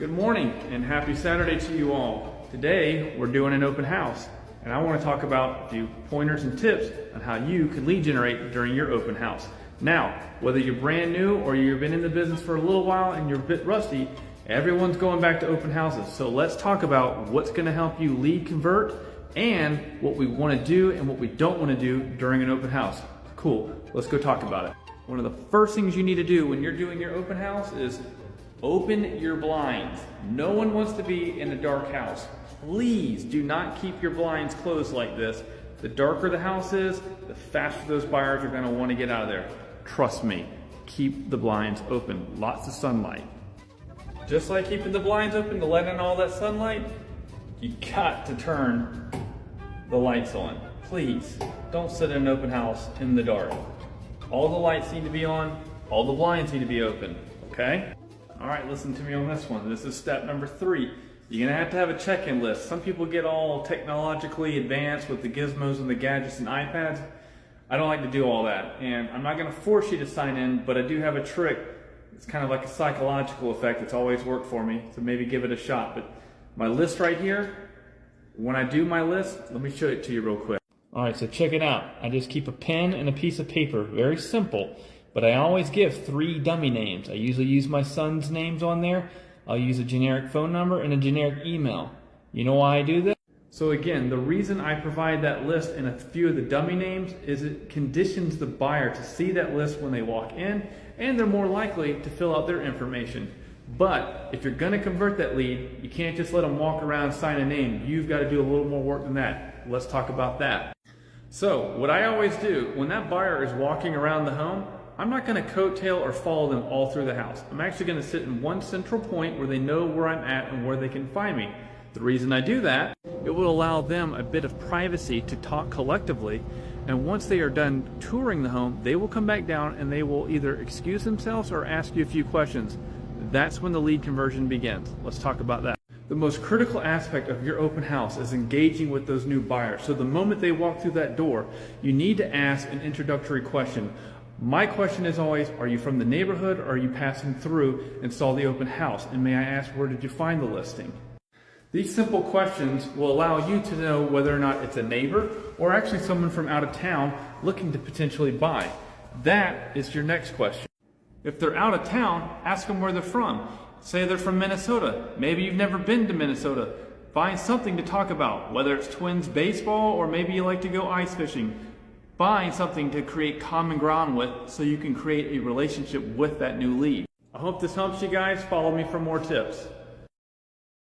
Good morning and happy Saturday to you all. Today we're doing an open house and I want to talk about a few pointers and tips on how you can lead generate during your open house. Now, whether you're brand new or you've been in the business for a little while and you're a bit rusty, everyone's going back to open houses. So let's talk about what's going to help you lead convert and what we want to do and what we don't want to do during an open house. Cool, let's go talk about it. One of the first things you need to do when you're doing your open house is open your blinds. No one wants to be in a dark house. Please do not keep your blinds closed like this. The darker the house is, the faster those buyers are going to want to get out of there. Trust me, keep the blinds open. Lots of sunlight. Just like keeping the blinds open to let in all that sunlight, you got to turn the lights on. Please, don't sit in an open house in the dark. All the lights need to be on, all the blinds need to be open, okay? All right, listen to me on this one. This is step number 3. You're gonna have to have a check-in list. Some people get all technologically advanced with the gizmos and the gadgets and iPads. I don't like to do all that. And I'm not gonna force you to sign in, but I do have a trick. It's kind of like a psychological effect that's always worked for me, so maybe give it a shot. But my list right here, when I do my list, let me show it to you real quick. All right, so check it out. I just keep a pen and a piece of paper, very simple. But I always give 3 dummy names. I usually use my son's names on there. I'll use a generic phone number and a generic email. You know why I do this? So again, the reason I provide that list and a few of the dummy names is it conditions the buyer to see that list when they walk in, and they're more likely to fill out their information. But if you're gonna convert that lead, you can't just let them walk around and sign a name. You've got to do a little more work than that. Let's talk about that. So what I always do, when that buyer is walking around the home, I'm not going to coattail or follow them all through the house. I'm actually going to sit in one central point where they know where I'm at and where they can find me. The reason I do that, it will allow them a bit of privacy to talk collectively, and once they are done touring the home, they will come back down and they will either excuse themselves or ask you a few questions. That's when the lead conversion begins. Let's talk about that. The most critical aspect of your open house is engaging with those new buyers. So the moment they walk through that door, you need to ask an introductory question. My question is always, are you from the neighborhood or are you passing through and saw the open house? And may I ask, where did you find the listing? These simple questions will allow you to know whether or not it's a neighbor or actually someone from out of town looking to potentially buy. That is your next question. If they're out of town, ask them where they're from. Say they're from Minnesota. Maybe you've never been to Minnesota. Find something to talk about, whether it's Twins baseball or maybe you like to go ice fishing. Find something to create common ground with so you can create a relationship with that new lead. I hope this helps you guys. Follow me for more tips.